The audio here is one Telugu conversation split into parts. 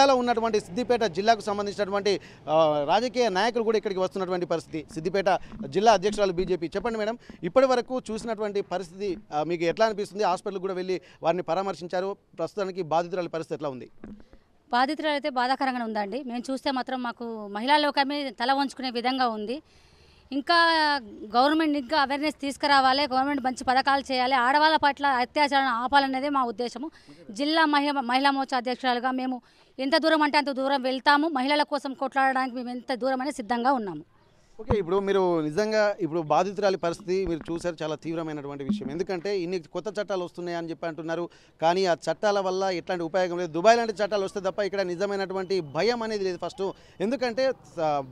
జిల్లాలో ఉన్నటువంటి సిద్దిపేట జిల్లాకు సంబంధించినటువంటి రాజకీయ నాయకులు కూడా ఇక్కడికి వస్తున్నటువంటి పరిస్థితి. సిద్దిపేట జిల్లా అధ్యక్షురాలు బీజేపీ. చెప్పండి మేడం, ఇప్పటి వరకు చూసినటువంటి పరిస్థితి మీకు ఎట్లా అనిపిస్తుంది? హాస్పిటల్ కూడా వెళ్ళి వారిని పరామర్శించారు. ప్రస్తుతానికి బాధితురాలి పరిస్థితి ఎట్లా ఉంది? బాధితులు అయితే బాధాకరంగా ఉందండి. మేము చూస్తే మాత్రం మాకు మహిళా లోకమే తల వంచుకునే విధంగా ఉంది. ఇంకా గవర్నమెంట్ ఇంకా అవేర్నెస్ తీసుకురావాలి, గవర్నమెంట్ మంచి పథకాలు చేయాలి, ఆడవాళ్ళ పట్ల అత్యాచారాన్ని ఆపాలనేదే మా ఉద్దేశము. జిల్లా మహిళా మోర్చా అధ్యక్షురాలుగా మేము ఎంత దూరం అంటే అంత దూరం వెళ్తాము. మహిళల కోసం కొట్లాడడానికి మేము ఎంత దూరం అనేది సిద్ధంగా ఉన్నాము. ఓకే, ఇప్పుడు మీరు నిజంగా ఇప్పుడు బాధితురాలి పరిస్థితి మీరు చూసారు, చాలా తీవ్రమైనటువంటి విషయం. ఎందుకంటే ఇన్ని కొత్త చట్టాలు వస్తున్నాయి అని చెప్పి అంటున్నారు, కానీ ఆ చట్టాల వల్ల ఎట్లాంటి ఉపయోగం లేదు. దుబాయ్ లాంటి చట్టాలు వస్తే తప్ప ఇక్కడ నిజమైనటువంటి భయం అనేది లేదు ఫస్ట్. ఎందుకంటే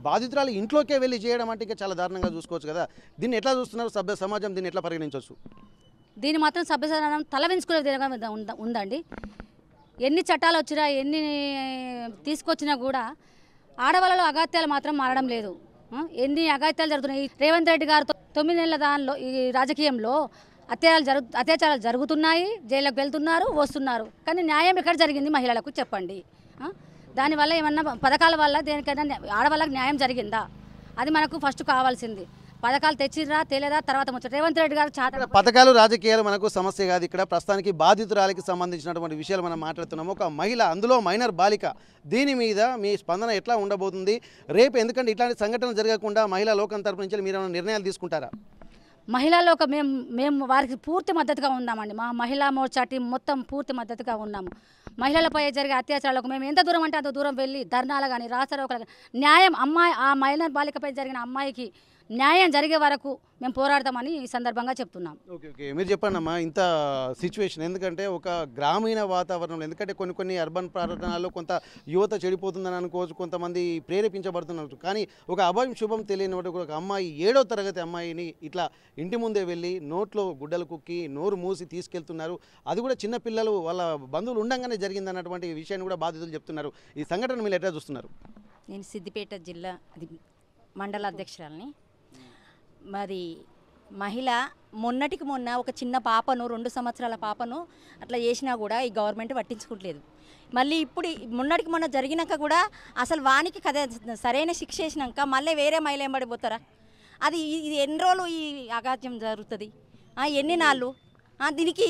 బాధితురాలు ఇంట్లోకే వెళ్ళి చేయడం అంటే ఇంకా చాలా దారుణంగా చూసుకోవచ్చు కదా. దీన్ని ఎట్లా చూస్తున్నారు సభ్య సమాజం? దీన్ని ఎట్లా పరిగణించవచ్చు? దీన్ని మాత్రం సభ్య సమాజం తల వెంచుకునే విధంగా ఉందండి. ఎన్ని చట్టాలు వచ్చినా ఎన్ని తీసుకొచ్చినా కూడా ఆడవాళ్ళలో అగత్యాలు మాత్రం మారడం లేదు. ఎన్ని అఘాయిత్యాలు జరుగుతున్నాయి. రేవంత్ రెడ్డి గారు 9 నెలల దానిలో ఈ రాజకీయంలో అత్యాచారాలు జరుగుతున్నాయి, జైలుకు వెళ్తున్నారు, వస్తున్నారు. కానీ న్యాయం ఎక్కడ జరిగింది మహిళలకు చెప్పండి. దానివల్ల ఏమన్నా పథకాల వల్ల దేనికైనా ఆడవాళ్ళకి న్యాయం జరిగిందా? అది మనకు ఫస్ట్ కావాల్సింది. పథకాలు తెచ్చిరా తెలియదా తర్వాత ముచ్చట. రేవంత్ రెడ్డి గారు చాలా పథకాలు రాజకీయాలు మనకు సమస్య కాదు. ఇక్కడ ప్రస్తుతానికి బాధితురాలికి సంబంధించినటువంటి విషయాలు మనం మాట్లాడుతున్నాము. ఒక మహిళ, అందులో మైనర్ బాలిక. దీని మీద మీ స్పందన ఎట్లా ఉండబోతుంది రేపు? ఎందుకంటే ఇట్లాంటి సంఘటనలు జరగకుండా మహిళా లోకం తరపు నుంచి మీరు ఏమైనా నిర్ణయాలు తీసుకుంటారా? మహిళా లోకం మేము వారికి పూర్తి మద్దతుగా ఉన్నామండి. మా మహిళా మోర్చా టీం మొత్తం పూర్తి మద్దతుగా ఉన్నాము. మహిళలపై జరిగే అత్యాచారాలకు మేము ఎంత దూరం అంటే అంత దూరం వెళ్ళి ధర్నాలు కానీ రాస్తారోకలు న్యాయం ఆ మైనర్ బాలికపై జరిగిన అమ్మాయికి న్యాయం జరిగే వరకు మేము పోరాడతామని ఈ సందర్భంగా చెప్తున్నాం. ఓకే ఓకే, మీరు చెప్పండి అమ్మా ఇంత సిచ్యువేషన్. ఎందుకంటే ఒక గ్రామీణ వాతావరణంలో, ఎందుకంటే కొన్ని అర్బన్ పట్టణాల్లో కొంత యువత చెడిపోతుందని అనుకోవచ్చు, కొంతమంది ప్రేరేపించబడుతున్నారు. కానీ ఒక అభయం శుభం తెలియని ఒక అమ్మాయి, 7వ తరగతి అమ్మాయిని ఇట్లా ఇంటి ముందే వెళ్ళి నోట్లో గుడ్డలు కుక్కి నోరు మూసి తీసుకెళ్తున్నారు. అది కూడా చిన్న పిల్లలు వాళ్ళ బంధువులు ఉండగానే జరిగింది అన్నటువంటి విషయాన్ని కూడా బాధితులు చెప్తున్నారు. ఈ సంఘటన మీరు ఎట్లా చూస్తున్నారు? నేను సిద్దిపేట జిల్లా మండల అధ్యక్షురాలని. మరి మహిళ మొన్నటికి మొన్న ఒక చిన్న పాపను, 2 సంవత్సరాల పాపను అట్లా చేసినా కూడా ఈ గవర్నమెంట్ పట్టించుకోవట్లేదు. మళ్ళీ ఇప్పుడు మొన్నటికి మొన్న జరిగినాక కూడా అసలు వానికి కథ సరైన శిక్ష వేసినాక మళ్ళీ వేరే మహిళ ఎంబడిపోతారా? అది ఇది ఎన్ని రోజులు ఈ అగాధ్యం జరుగుతుంది? ఎన్ని నాళ్ళు? దీనికి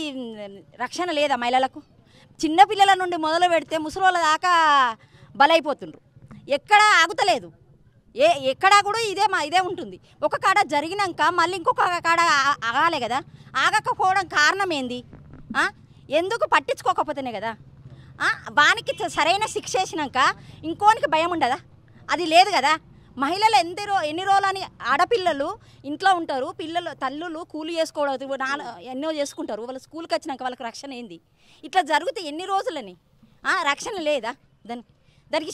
రక్షణ లేదా మహిళలకు? చిన్నపిల్లల నుండి మొదలు పెడితే ముసలోళ్ళ దాకా బలైపోతుండ్రు. ఎక్కడా ఆగుతలేదు. ఎక్కడా కూడా ఇదే ఉంటుంది. ఒక కాడ జరిగినాక మళ్ళీ ఇంకొక కాడ ఆగాలి కదా. ఆగకపోవడం కారణం ఏంది? ఎందుకు పట్టించుకోకపోతేనే కదా. వానికి సరైన శిక్ష వేసినాక ఇంకోనికి భయం ఉండదా? అది లేదు కదా. మహిళలు ఎన్ని రోజులని ఆడపిల్లలు ఇంట్లో ఉంటారు, పిల్లలు తల్లులు కూలి చేసుకోవడం ఎన్నో చేసుకుంటారు. వాళ్ళు స్కూల్కి వచ్చినాక వాళ్ళకి రక్షణ ఏంది? ఇట్లా జరిగితే ఎన్ని రోజులని రక్షణ లేదా? దానికి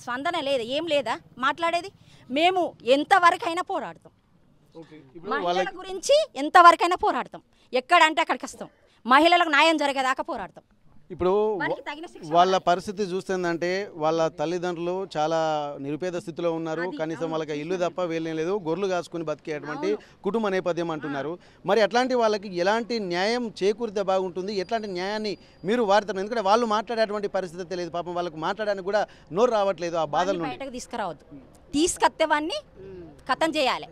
స్పందన లేదా? ఏం లేదా మాట్లాడేది? మేము ఎంతవరకైనా పోరాడతాం. మహిళల గురించి ఎంతవరకైనా పోరాడతాం. ఎక్కడంటే అక్కడికి వస్తాం. మహిళలకు న్యాయం జరిగేదాకా పోరాడతాం. ఇప్పుడు వాళ్ళ పరిస్థితి చూస్తుందంటే వాళ్ళ తల్లిదండ్రులు చాలా నిరుపేద స్థితిలో ఉన్నారు. కనీసం వాళ్ళకి ఇల్లు తప్ప వేయలేం లేదు, గొర్రెలు కాసుకుని బతికేటువంటి కుటుంబ నేపథ్యం అంటున్నారు. మరి అట్లాంటి వాళ్ళకి ఎలాంటి న్యాయం చేకూరితే బాగుంటుంది? ఎట్లాంటి న్యాయాన్ని మీరు వాడతారు? ఎందుకంటే వాళ్ళు మాట్లాడేటువంటి పరిస్థితి తెలియదు. పాపం వాళ్ళకు మాట్లాడడానికి కూడా నోరు రావట్లేదు. ఆ బాధలు బయటకు తీసుకురావద్దు. తీసుకొస్తే వాడిని కథం చేయాలి,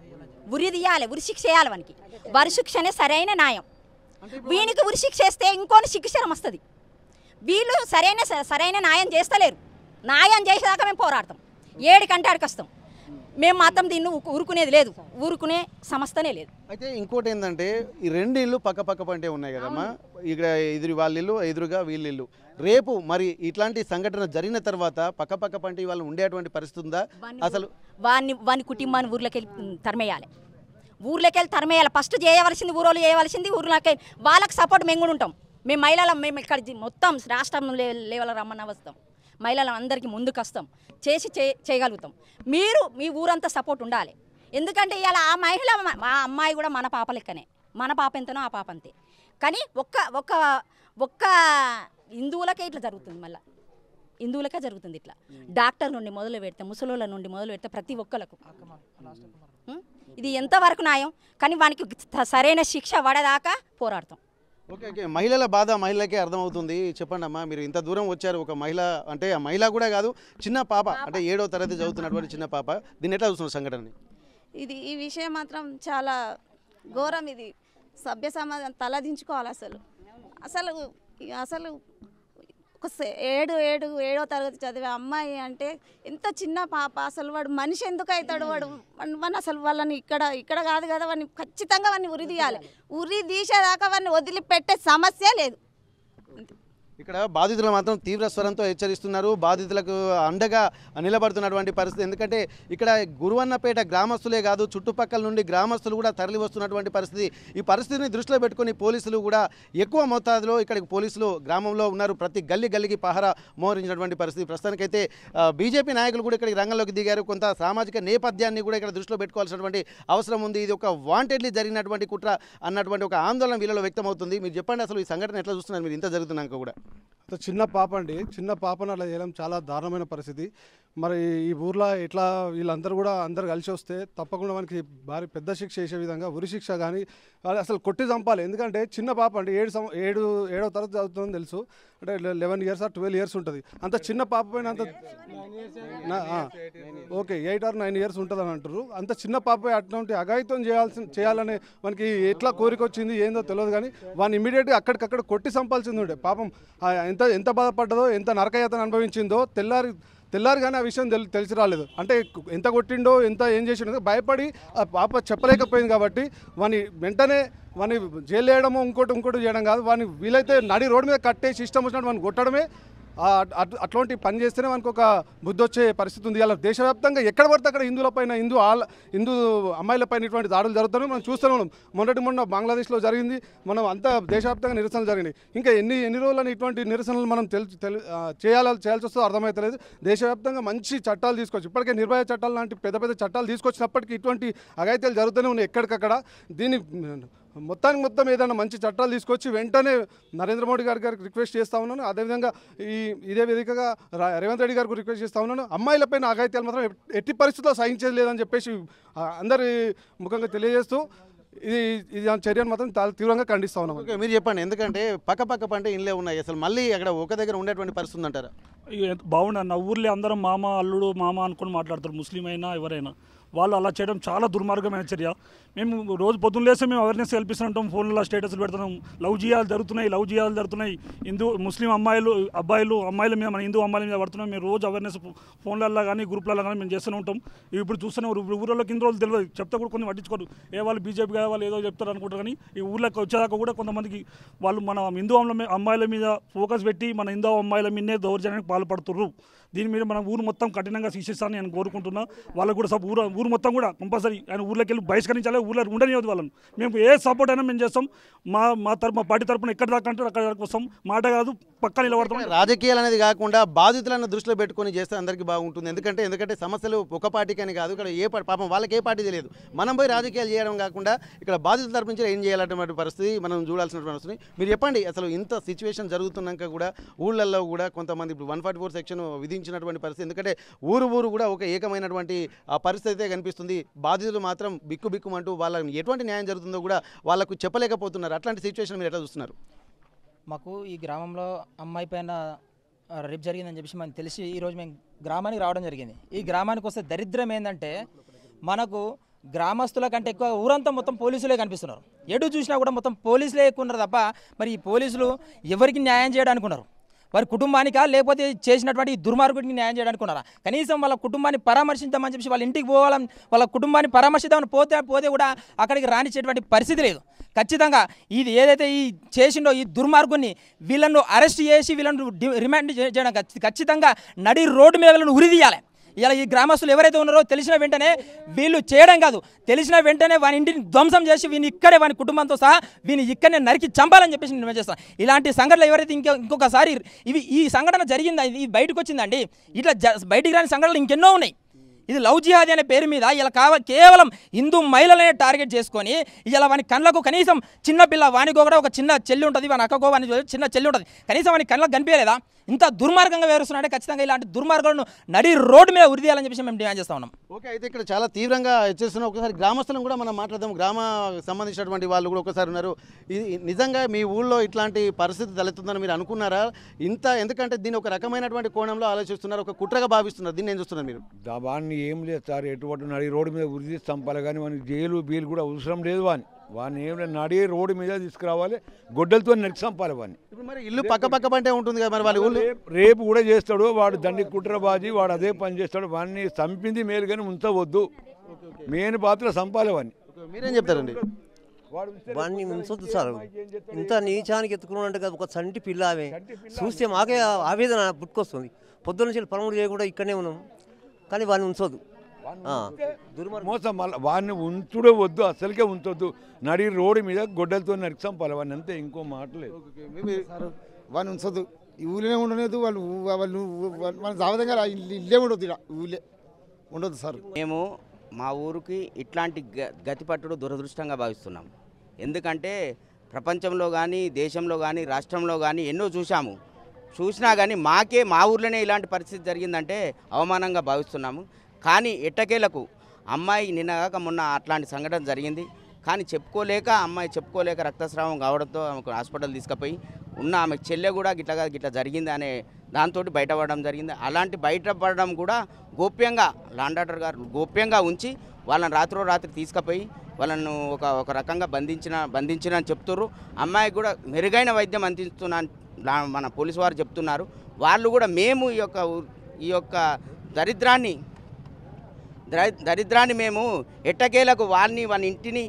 ఉరి తీయాలి, ఉరి శిక్ష చేయాలి. వానికి వరి శిక్షనే సరైన న్యాయం. వీనికి ఉరి శిక్ష వేస్తే ఇంకోని శిక్షరం వస్తుంది. వీళ్ళు సరైన న్యాయం చేస్తలేరు. న్యాయం చేసేదాకా మేము పోరాడతాం. 7 కంటే అడికొస్తాం. మేము మాత్రం దీన్ని ఊరుకునేది లేదు, ఊరుకునే సమస్తనే లేదు. అయితే ఇంకోటి ఏంటంటే ఈ 2 ఇళ్ళు పక్క పంటే ఉన్నాయి కదమ్మా. ఇక్కడ వాళ్ళ ఇల్లు ఎదురుగా వీళ్ళిల్లు. రేపు మరి ఇట్లాంటి సంఘటన జరిగిన తర్వాత పక్క పంటే వాళ్ళు ఉండేటువంటి పరిస్థితి ఉందా? అసలు వాని కుటుంబాన్ని ఊర్లోకి తరిమేయాలి. ఫస్ట్ చేయవలసింది ఊరోళ్ళు చేయవలసింది. ఊర్లోకి వాళ్ళకి సపోర్ట్ మేము కూడా ఉంటాం. మేము ఇక్కడ మొత్తం రాష్ట్రం లెవెల్ రమ్మన్న వస్తాం. మహిళలు అందరికీ ముందుకు వస్తాం, చేయగలుగుతాం. మీరు మీ ఊరంతా సపోర్ట్ ఉండాలి. ఎందుకంటే ఇలా ఆ మహిళ మా అమ్మాయి కూడా మన పాప లెక్కనే. మన పాప ఎంతనో ఆ పాప అంతే. కానీ ఒక్క హిందువులకే ఇట్లా జరుగుతుంది. మళ్ళీ హిందువులకే జరుగుతుంది ఇట్లా. డాక్టర్ నుండి మొదలు పెడితే, ముసలోళ్ళ నుండి మొదలు పెడితే ప్రతి ఒక్కరికి ఇది ఎంతవరకు న్యాయం? కానీ వానికి సరైన శిక్ష పడేదాకా పోరాడతాం. ఓకే ఓకే మహిళల బాధ మహిళలకే అర్థమవుతుంది. చెప్పండి అమ్మా, మీరు ఇంత దూరం వచ్చారు, ఒక మహిళ అంటే ఆ మహిళ కూడా కాదు, చిన్న పాప అంటే 7వ తరగతి చదువుతున్నటువంటి చిన్న పాప, దీన్ని ఎట్లా చూస్తున్నారు సంఘటనని? ఈ విషయం మాత్రం చాలా ఘోరం. ఇది సభ్య సమాజం తలదించుకోవాలి. అసలు అసలు ఒక ఏడో తరగతి చదివే అమ్మాయి అంటే ఎంత చిన్న పాప. అసలు వాడు మనిషి ఎందుకు అవుతాడు? వాడిని అసలు వాళ్ళని ఇక్కడ కాదు కదా, వాడిని ఖచ్చితంగా వాడిని ఉరి తీయాలి. ఉరి తీసేదాకా వాడిని వదిలిపెట్టే సమస్య లేదు. ఇక్కడ బాధితులు మాత్రం తీవ్ర స్వరంతో హెచ్చరిస్తున్నారు. బాధితులకు అండగా నిలబడుతున్నటువంటి పరిస్థితి. ఎందుకంటే ఇక్కడ గురువన్నపేట గ్రామస్తులే కాదు, చుట్టుపక్కల నుండి గ్రామస్తులు కూడా తరలి వస్తున్నటువంటి పరిస్థితి. ఈ పరిస్థితిని దృష్టిలో పెట్టుకొని పోలీసులు కూడా ఎక్కువ మోతాదులో ఇక్కడికి పోలీసులు గ్రామంలో ఉన్నారు. ప్రతి గల్లీకి పహరా మోహరించినటువంటి పరిస్థితి. ప్రస్తుతానికైతే బీజేపీ నాయకులు కూడా ఇక్కడికి రంగంలోకి దిగారు. కొంత సామాజిక నేపథ్యాన్ని కూడా ఇక్కడ దృష్టిలో పెట్టుకోవాల్సినటువంటి అవసరం ఉంది. ఇది ఒక వాంటెడ్లీ జరిగినటువంటి కుట్ర అన్నటువంటి ఒక ఆందోళన వీళ్ళలో వ్యక్తమవుతుంది. మీరు చెప్పండి, అసలు ఈ సంఘటన ఎట్లా చూస్తున్నారు మీరు ఇంత జరుగుతున్నాక కూడా? చిన్న పాప అండి, చిన్న పాపను అలా చేయడం చాలా దారుణమైన పరిస్థితి. మరి ఈ ఊర్లో ఇట్లా వీళ్ళందరూ కూడా అందరు కలిసి వస్తే తప్పకుండా మనకి భారీ పెద్ద శిక్ష చేసే విధంగా ఉరి శిక్ష కానీ అసలు కొట్టి చంపాలి. ఎందుకంటే చిన్న పాప అంటే 7వ తరగతి చదువుతుందని తెలుసు, అంటే 11 years or 12 years ఉంటుంది. అంత చిన్న పాప పైన అంత ఓకే 8 or 9 years ఉంటుంది అని అంటారు. అంత చిన్న పాప అటువంటి అఘాయిత్యం చేయాలని మనకి ఎట్లా కోరిక వచ్చింది ఏందో తెలియదు, కానీ వాడిని ఇమీడియట్గా అక్కడికక్కడ కొట్టి చంపాల్సింది ఉండే. పాపం ఎంత బాధపడ్డదో, ఎంత నరకయాతన అనుభవించిందో తెల్లారి కానీ ఆ విషయం తెలిసి రాలేదు. అంటే ఎంత కొట్టిండో ఏం చేసిండో భయపడి ఆ పాప చెప్పలేకపోయింది. కాబట్టి వెంటనే జైలు వేయడమో ఇంకోటి చేయడం కాదు, వీలైతే నడి రోడ్డు మీద కట్టేసి ఇష్టం వచ్చినట్టు కొట్టడమే. అట్లాంటి పని చేస్తేనే మనకు ఒక బుద్ధి వచ్చే పరిస్థితి ఉంది. అలా దేశవ్యాప్తంగా ఎక్కడ పడితే అక్కడ హిందువులపైన హిందూ అమ్మాయిలపైన ఇటువంటి దాడులు జరుగుతున్నాయి. మనం చూస్తూనే ఉన్నాం. మొన్న బంగ్లాదేశ్లో జరిగింది. మనం అంతా దేశవ్యాప్తంగా నిరసనలు జరిగినాయి. ఇంకా ఎన్ని రోజులని ఇటువంటి నిరసనలు మనం చేయాల్సి వస్తుందో అర్థమవుతలేదు. దేశవ్యాప్తంగా మంచి చట్టాలు తీసుకొచ్చి ఇప్పటికే నిర్భయ చట్టాలు లాంటి పెద్ద చట్టాలు తీసుకొచ్చినప్పటికీ ఇటువంటి అఘాయిత్యాలు జరుగుతూనే ఉన్నాయి ఎక్కడికక్కడ. దీన్ని మొత్తం ఏదైనా మంచి చట్టాలు తీసుకొచ్చి వెంటనే నరేంద్ర మోడీ గారికి రిక్వెస్ట్ చేస్తూ ఉన్నాను. అదేవిధంగా ఇదే వేదికగా రేవంత్ రెడ్డి గారికి రిక్వెస్ట్ చేస్తూ ఉన్నాను. అమ్మాయిలపైన అఘాయిత్యాలు మాత్రం ఎట్టి పరిస్థితుల్లో సహించేది లేదని చెప్పేసి అందరి ముఖంగా తెలియజేస్తూ ఇది చర్యను మాత్రం తీవ్రంగా ఖండిస్తూ ఉన్నాం. ఓకే, మీరు చెప్పండి, ఎందుకంటే పక్క పంటే ఇండ్లే ఉన్నాయి, అసలు మళ్ళీ అక్కడ ఒక దగ్గర ఉండేటువంటి పరిస్థితి ఉందంటారా? బాగుండదు. నా ఊర్లో అందరం మామ అల్లుడు మామ అనుకుని మాట్లాడతారు, ముస్లిం అయినా ఎవరైనా. వాళ్ళు అలా చేయడం చాలా దుర్మార్గమైన చర్య. మేము రోజు పొద్దున్న లేస్తే మేము అవేర్నెస్ కల్పిస్తుంటాం, ఫోన్లో స్టేటస్లు పెడుతున్నాం. లవ్ జియాలు జరుగుతున్నాయి, ముస్లిం అమ్మాయిల మీద, మన హిందూ అమ్మాయిల మీద పడుతున్నాం. మేము రోజు అవేర్నెస్ ఫోన్లలో కానీ గ్రూప్లలో కానీ మేము చేస్తూనే ఉంటాం. ఇప్పుడు చూస్తూనే ఊళ్ళోకి ఇన్ని రోజులు తెలియదు, చెప్తే కూడా కొన్ని పట్టించుకోరు. వాళ్ళు బీజేపీ కదా వాళ్ళు ఏదో చెప్తారు అనుకుంటారు. కానీ ఈ ఊళ్ళకి వచ్చేదాకా కూడా కొంతమందికి వాళ్ళు మన హిందూ అమ్మాయిల మీద ఫోకస్ పెట్టి మన హిందూ అమ్మాయిల మీదే దౌర్జన్యానికి పాల్పడుతున్నారు. దీని మీద మనం ఊరు మొత్తం కఠినంగా శిక్షిస్తానని నేను కోరుకుంటున్నా. వాళ్ళకు కూడా ఊరు మొత్తం కూడా కంపల్సరీ ఆయన ఊర్లోకి వెళ్ళి బహిష్కరించాలి, ఊళ్ళో ఉండనివ్వదు వాళ్ళని. మేము ఏ సపోర్ట్ అయినా మేము చేస్తాం. మా పార్టీ తరఫున ఎక్కడ దాకా అంటే అక్కడ దాకా వస్తాం. మాట కాదు, పక్క నిలబడతాం. రాజకీయాలు అనేది కాకుండా బాధితులను దృష్టిలో పెట్టుకొని చేస్తే అందరికీ బాగుంటుంది. ఎందుకంటే సమస్యలు ఒక పార్టీకి అని కాదు, ఇక్కడ పాపం వాళ్ళకి ఏ పార్టీ తెలియదు. మనం పోయి రాజకీయాలు చేయడం కాకుండా ఇక్కడ బాధితుల తరపు నుంచి ఏం చేయాలన్నటువంటి పరిస్థితి మనం చూడాల్సినటువంటి పరిస్థితి. మీరు చెప్పండి, అసలు ఇంత సిచ్యువేషన్ జరుగుతున్నాక కూడా ఊళ్ళల్లో కూడా కొంతమంది ఇప్పుడు 144 సెక్షన్ విధించినటువంటి పరిస్థితి. ఎందుకంటే ఊరు కూడా ఒక ఏకమైనటువంటి ఆ పరిస్థితి అయితే కనిపిస్తుంది. బాధితులు మాత్రం బిక్కుమంటూ వాళ్ళకి ఎటువంటి న్యాయం జరుగుతుందో కూడా వాళ్ళకు చెప్పలేకపోతున్నారు. అట్లాంటి సిచ్యువేషన్ మీరు ఎట్లా చూస్తున్నారు? మాకు ఈ గ్రామంలో అమ్మాయి పైన రేపు జరిగిందని చెప్పేసి మనకు తెలిసి ఈరోజు మేము గ్రామానికి రావడం జరిగింది. ఈ గ్రామానికి వస్తే దరిద్రం ఏంటంటే మనకు గ్రామస్తుల కంటే ఎక్కువ ఊరంతా మొత్తం పోలీసులే కనిపిస్తున్నారు. ఎటు చూసినా కూడా మొత్తం పోలీసులే ఎక్కువ ఉన్నారు తప్ప మరి ఈ పోలీసులు ఎవరికి న్యాయం చేయడానికి ఉన్నారు? వారి కుటుంబానికా లేకపోతే చేసినటువంటి దుర్మార్గుడికి న్యాయం చేయడానికి ఉన్నారా? కనీసం వాళ్ళ కుటుంబాన్ని పరామర్శిద్దామని చెప్పి వాళ్ళ ఇంటికి పోవాలని వాళ్ళ కుటుంబాన్ని పరామర్శిద్దామని పోతే కూడా అక్కడికి రానిచ్చేటువంటి పరిస్థితి లేదు. ఖచ్చితంగా ఇది ఏదైతే ఈ చేసిండో ఈ దుర్మార్గుని వీళ్ళను అరెస్ట్ చేసి వీళ్ళను రిమాండ్ చేయడం ఖచ్చితంగా నడి రోడ్డు మీద వీళ్ళను ఉరిదీయాలి. ఇలా ఈ గ్రామస్తులు ఎవరైతే ఉన్నారో తెలిసిన వెంటనే వీళ్ళు చేయడం కాదు, తెలిసిన వెంటనే వాని ఇంటిని ధ్వంసం చేసి వాని కుటుంబంతో సహా ఇక్కడనే నరికి చంపాలని చెప్పేసి నేను చేస్తాను. ఇలాంటి సంఘటనలు ఎవరైతే ఇంకొకసారి ఈ సంఘటన జరిగిందా, ఇది బయటకు వచ్చిందండి. ఇట్లా బయటికి రాని సంఘటనలు ఇంకెన్నో ఉన్నాయి. ఇది లవ్ జిహాదీ అనే పేరు మీద ఇలా కేవలం హిందూ మహిళలనే టార్గెట్ చేసుకొని ఇలా వాని కళ్ళకు కనీసం చిన్న పిల్ల వానికో కూడా ఒక చిన్న చెల్లి ఉంటుంది, వాని అక్కకో వాని చిన్న చెల్లి ఉంటుంది, కనీసం వాని కళ్ళకు కనిపించలేదా? ఇంత దుర్మార్గంగా వ్యవహరిస్తున్నాడే ఖచ్చితంగా ఇలాంటి దుర్మార్గాలను నడి రోడ్డు మీద ఉరిదీయాలని చెప్పేసి మేము డిమాండ్ చేస్తా ఉన్నాం. ఓకే, అయితే ఇక్కడ చాలా తీవ్రంగా హెచ్చరిస్తున్న ఒకసారి గ్రామస్తులను కూడా మనం మాట్లాడదాం. గ్రామ సంబంధించినటువంటి వాళ్ళు కూడా ఒకసారి ఉన్నారు. ఇది నిజంగా మీ ఊళ్ళో ఇట్లాంటి పరిస్థితి తలెత్తుందని మీరు అనుకున్నారా? ఎందుకంటే దీన్ని ఒక రకమైనటువంటి కోణంలో ఆలోచిస్తున్నారు, ఒక కుట్రగా భావిస్తున్నారు. దీన్ని ఏం చూస్తున్నారు మీరు? వాడిని ఏం లేదు సార్, ఎటువంటి నడి రోడ్డు మీద ఉరిది చంపాలి, కానీ వానికి జైలు బీలు కూడా అవసరం లేదు. వాడిని ఏం లేదు, నడి రోడ్డు మీద తీసుకురావాలి, గొడ్డలతో నరికి చంపాలి వాడిని. ఇప్పుడు మరి ఇల్లు పక్క పంటే ఉంటుంది కదా, మరి వాళ్ళ ఊళ్ళో రేపు కూడా చేస్తాడు వాడు, దండి కుట్రబాజీ, వాడు అదే పని చేస్తాడు. వాడిని చంపింది మేలు కానీ ఉంచవద్దు, మెయిన్ పాత్ర చంపాలి వాడిని. మీరేం చెప్తారండి? వాడిని ఉంచొద్దు సార్, ఇంత నీచానికి ఎత్తుకున్నాడంటే కదా, ఒక చంటి పిల్ల ఆమె చూస్తే మాకే ఆవేదన పుట్టుకొస్తుంది. పొద్దున్న నుంచి పనులు చేయకుండా ఇక్కడనే ఉన్నాం, కానీ వాడిని ఉంచొద్దు. మోసం వాడిని ఉంచుడే వద్దు, అసలుకే ఉంచొద్దు. నడి రోడ్డు మీద గొడ్డలతో నరికి చంపాలి వాడిని, అంతే, ఇంకో మాట లేదు. వాడిని ఉంచొద్దు, ఈ ఊళ్ళో ఉండలేదు. వాళ్ళు మన జాగ్రత్తగా ఇల్లే ఉండొద్దు, ఇలా ఊళ్ళే ఉండొద్దు సార్. మేము మా ఊరికి ఇట్లాంటి గతి పట్టుడు దురదృష్టంగా భావిస్తున్నాం. ఎందుకంటే ప్రపంచంలో కానీ, దేశంలో కానీ, రాష్ట్రంలో కానీ ఎన్నో చూసినా కానీ మా ఊర్లోనే ఇలాంటి పరిస్థితి జరిగిందంటే అవమానంగా భావిస్తున్నాము. కానీ ఎట్టకేలకు అమ్మాయి నిన్నగాక మొన్న అట్లాంటి సంఘటన జరిగింది, కానీ అమ్మాయి చెప్పుకోలేక రక్తస్రావం కావడంతో ఆమెకు హాస్పిటల్ తీసుకుపోయి ఆమె చెల్లె కూడా గిట్లా జరిగింది అనే దాంతో బయటపడడం జరిగింది. అలాంటి బయటపడడం కూడా గోప్యంగా లాండ్ ఆర్డర్ గారు గోప్యంగా ఉంచి వాళ్ళని రాత్రి తీసుకుపోయి వాళ్ళను ఒక రకంగా బంధించిన అని చెప్తున్నారు. అమ్మాయికి కూడా మెరుగైన వైద్యం అందిస్తున్నా మన పోలీసు వారు చెప్తున్నారు. వాళ్ళు కూడా మేము ఈ యొక్క దరిద్రాన్ని మేము ఎట్టకేలకు వాని ఇంటిని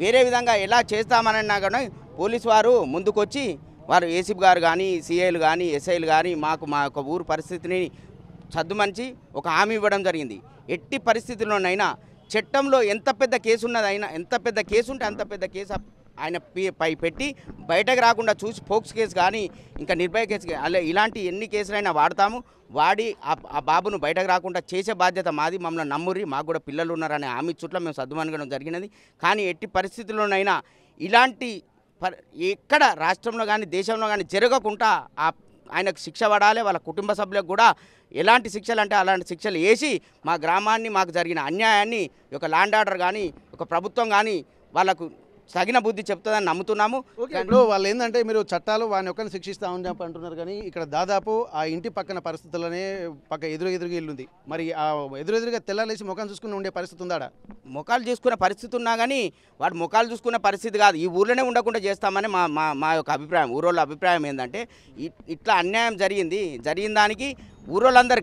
వేరే విధంగా ఎలా చేస్తామనన్నా కానీ పోలీసు వారు ముందుకొచ్చి వారు ఏసీపీ గారు కానీ, సిఐలు కానీ, ఎస్ఐలు కానీ మా యొక్క ఊరు పరిస్థితిని సద్దుమంచి ఒక హామీ ఇవ్వడం జరిగింది. ఎట్టి పరిస్థితుల్లోనైనా చట్టంలో ఎంత పెద్ద కేసు ఉన్నదైనా, ఎంత పెద్ద కేసు ఉంటే అంత పెద్ద కేసు ఆయన పై పెట్టి బయటకు రాకుండా చూసి పోక్స్ కేసు కానీ, ఇంకా నిర్భయ కేసు అలా ఇలాంటి ఎన్ని కేసులైనా వాడి ఆ బాబును బయటకు రాకుండా చేసే బాధ్యత మాది. మమ్మల్ని నమ్మురి, మాకు కూడా పిల్లలు ఉన్నారనే హామీ చుట్ల మేము సద్దుమనగడం జరిగినది. కానీ ఎట్టి పరిస్థితుల్లోనైనా ఇలాంటి ఎక్కడ రాష్ట్రంలో కానీ, దేశంలో కానీ జరగకుండా ఆయనకు శిక్ష పడాలి. వాళ్ళ కుటుంబ సభ్యులకు కూడా ఎలాంటి శిక్షలు అంటే అలాంటి శిక్షలు వేసి మా గ్రామాన్ని, మాకు జరిగిన అన్యాయాన్ని ఒక లాండ్ ఆర్డర్ కానీ, ఒక ప్రభుత్వం కానీ వాళ్ళకు తగిన బుద్ధి చెప్తుందని నమ్ముతున్నాము. ఇప్పుడు వాళ్ళు ఏంటంటే మీరు చట్టాలు వాని ఒక్కరిని శిక్షిస్తామని అంటున్నారు, కానీ ఇక్కడ దాదాపు ఆ ఇంటి పక్కన పరిస్థితుల్లోనే ఎదురుగా ఇల్లుంది. మరి ఆ ఎదురుగా తెల్లాలేసి ముఖం చూసుకుని ఉండే పరిస్థితి ఉందా? ముఖాలు చూసుకునే పరిస్థితి ఉన్నా కానీ వాడు ముఖాలు చూసుకునే పరిస్థితి కాదు. ఈ ఊర్లోనే ఉండకుండా చేస్తామని మా యొక్క అభిప్రాయం. ఊరోళ్ళ అభిప్రాయం ఏంటంటే ఇట్లా అన్యాయం జరిగిన దానికి ఊరోళ్ళందరూ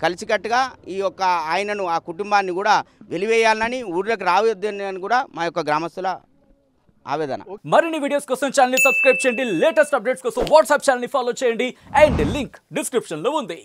కలిసికట్టుగా ఈ యొక్క ఆయనను, ఆ కుటుంబాన్ని కూడా వెలివేయాలని, ఊర్లోకి రావద్దని కూడా మా యొక్క గ్రామస్తుల ఆవేదన. మరిన్ని వీడియోస్ కోసం ఛానల్ ని సబ్స్క్రైబ్ చేయండి, లేటెస్ట్ అప్డేట్స్ కోసం వాట్సాప్ ఛానల్ ని ఫాలో చేయండి, అండ్ లింక్ డిస్క్రిప్షన్ లో ఉంది.